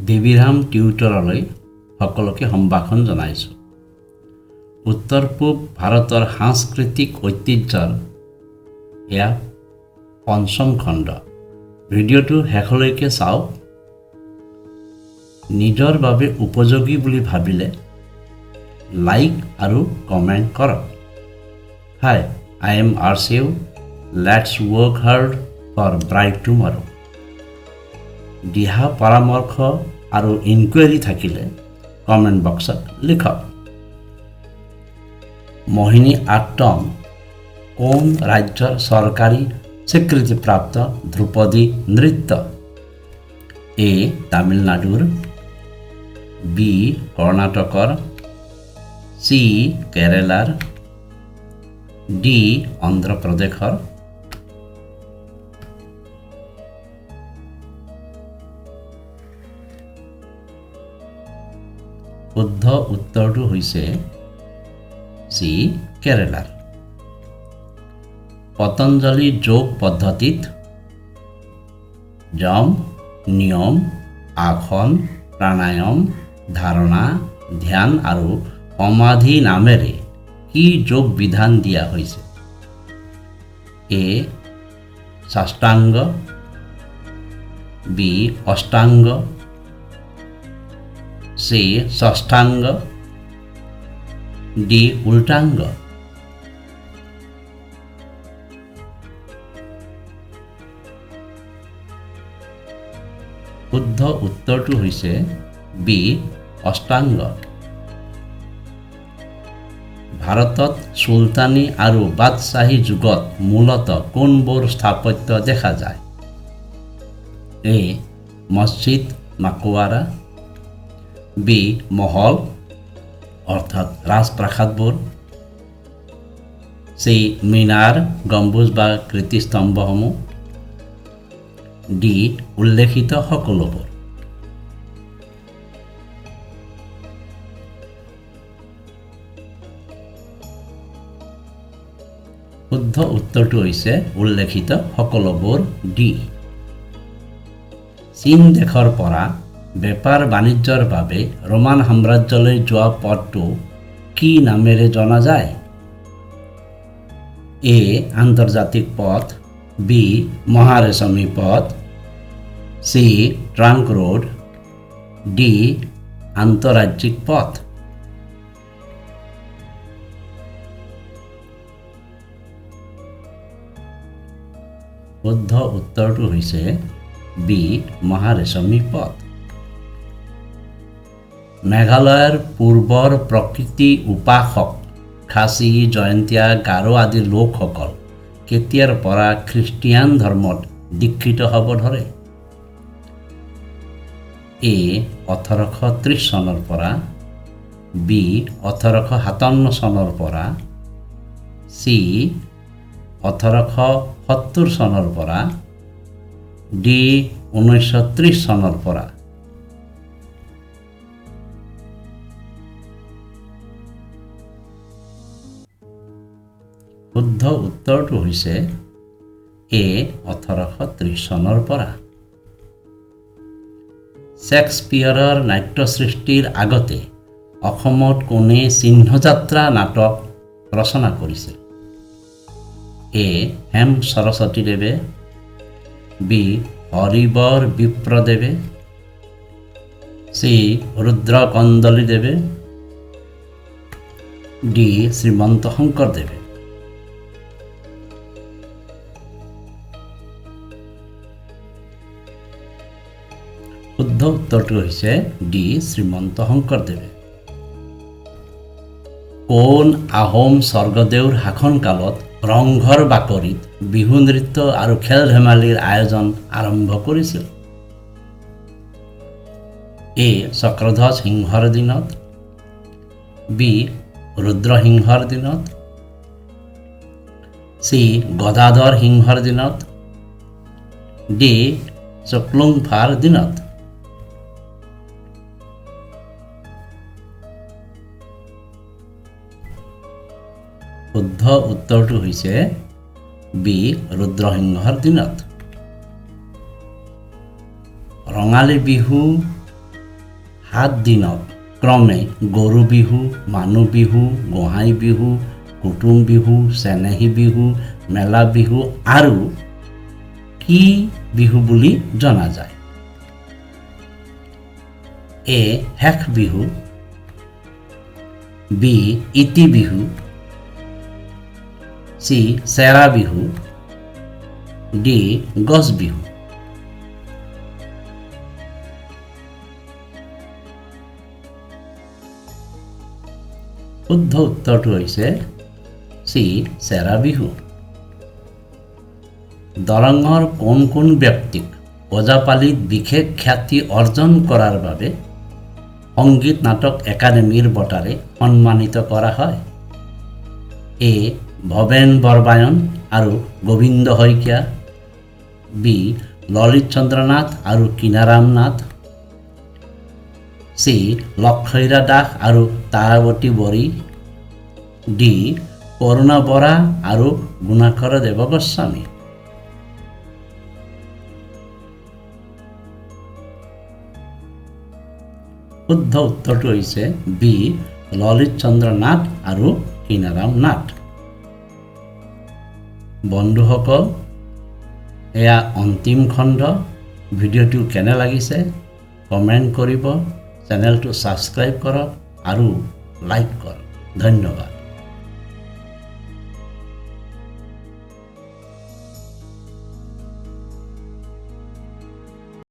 দেৱীৰাম টিউটৰলৈ সকলোকে সম্ভাষণ জনাইছোঁ। উত্তৰ পূব ভাৰতৰ সাংস্কৃতিক ঐতিহ্যৰ এয়া পঞ্চম খণ্ড। ভিডিঅ'টো শেষলৈকে চাওক। নিজৰ বাবে উপযোগী বুলি ভাবিলে লাইক আৰু কমেণ্ট কৰক। হাই, I am RCU. Let's work hard for bright tomorrow. দিহা পৰামৰ্শ আৰু ইনকুৱাৰী থাকিলে কমেণ্ট বক্সত লিখক। মোহিনী আট্টম কোন ৰাজ্যৰ চৰকাৰী স্বীকৃতিপ্ৰাপ্ত ধ্ৰুপদী নৃত্য? এ তামিলনাডুৰ, বি কৰ্ণাটকৰ, চি কেৰেলাৰ, ডি অন্ধ্ৰপ্ৰদেশৰ। শুদ্ধ উত্তৰটো হৈছে চি কেৰেলাৰ। পতঞ্জলি যোগ পদ্ধতিত যম, নিয়ম, আসন, প্ৰাণায়াম, ধাৰণা, ধ্যান আৰু সমাধি নামেৰে কি যোগ বিধান দিয়া হৈছে? এ সাষ্টাংগ, বি অষ্টাংগ, সি ষষ্ঠাংগ, ডি উল্টাংগ। শুদ্ধ উত্তৰটো হৈছে বি অষ্টাংগ। ভাৰতত চুলতানী আৰু বাদশ্বাহী যুগত মূলতঃ কোনবোৰ স্থাপত্য দেখা যায়? এ মছজিদ মাকৱাৰা, বি মহল অৰ্থাৎ ৰাজপ্ৰাসাদবোৰ, চি মিনাৰ গম্বুজ বা কীৰ্তিস্তম্ভসমূহ, ডি উল্লেখিত সকলোবোৰ। শুদ্ধ উত্তৰটো হৈছে উল্লেখিত সকলোবোৰ, ডি। চীন দেশৰ পৰা বেপাৰ বাণিজ্যৰ বাবে ৰোমান সাম্ৰাজ্যলৈ যোৱা পথটো কি নামেৰে জনা যায়? এ আন্তৰ্জাতিক পথ, বি মহাৰেশমী পথ, চি ট্ৰাংক ৰোড, ডি আন্তঃৰাজ্যিক পথ। শুদ্ধ উত্তৰটো হৈছে বি মহাৰেশমী পথ। মেঘালয়ৰ পূৰ্বৰ প্ৰকৃতি উপাসক খাচী, জয়ন্তীয়া, গাৰো আদি লোকসকল কেতিয়াৰ পৰা খ্ৰীষ্টিয়ান ধৰ্মত দীক্ষিত হ'ব ধৰে? এ 1830 চনৰ পৰা, বি 1857 চনৰ পৰা, চি 1870 চনৰ পৰা, ডি 1930 চনৰ পৰা। শুদ্ধ উত্তৰটো হৈছে এ 1830 চনৰ পৰা। শ্বেক্সপিয়াৰৰ নাট্য সৃষ্টিৰ আগতে অসমত কোনে চিহ্নযাত্ৰা নাটক ৰচনা কৰিছিল? এ হেম সৰস্বতীদেৱে, বি হৰিবৰ বিপ্ৰদেৱে, চি ৰুদ্ৰকন্দলীদেৱে, ডি শ্ৰীমন্ত শংকৰদেৱে। শুদ্ধ উত্তৰটো হৈছে ডি শ্ৰীমন্ত শংকৰদেৱে। কোন আহোম স্বৰ্গদেউৰ শাসনকালত ৰংঘৰ বাকৰিত বিহু নৃত্য আৰু খেল ধেমালিৰ আয়োজন আৰম্ভ কৰিছিল? এ চক্ৰধ্বজ সিংহৰ দিনত, বি ৰুদ্ৰসিংহৰ দিনত, চি গদাধৰ সিংহৰ দিনত, ডি চুক্লুংফাৰ দিনত। শুদ্ধ উত্তৰটো হৈছে বি ৰুদ্ৰসিংহৰ দিনত। ৰঙালী বিহু 7 দিনক ক্ৰমে গৰু বিহু, মানুহ বিহু, গোহাঁই বিহু, কুটুম বিহু, চেনেহী বিহু, মেলা বিহু আৰু কি বিহু বুলি জনা যায়? এ শেষ বিহু, বি ইতি বিহু, চি চেৰা বিহু, ডি গছ বিহু। শুদ্ধ উত্তৰটো হৈছে চি চেৰা বিহু। দৰঙৰ কোন কোন ব্যক্তিক ওজাপালিত বিশেষ খ্যাতি অৰ্জন কৰাৰ বাবে সংগীত নাটক একাডেমীৰ বঁটাৰে সন্মানিত কৰা হয়? এ ভৱেন বৰবায়ন আৰু গোবিন্দ শইকীয়া, বি ললিত চন্দ্ৰ নাথ আৰু কিনাৰাম নাথ, চি লক্ষীৰা দাস আৰু তাৰাৱতী বৰী, ডি কৰুণা বৰা আৰু গুণাকৰ দেৱগোস্বামী। শুদ্ধ উত্তৰটো হৈছে বি ললিত চন্দ্ৰ নাথ আৰু কিনাৰাম নাথ। বন্ধুসকল, এয়া অন্তিম খণ্ড। ভিডিঅ'টো কেনে লাগিছে কমেণ্ট কৰিব, চেনেলটো ছাবস্ক্ৰাইব কৰক আৰু লাইক কৰক। ধন্যবাদ।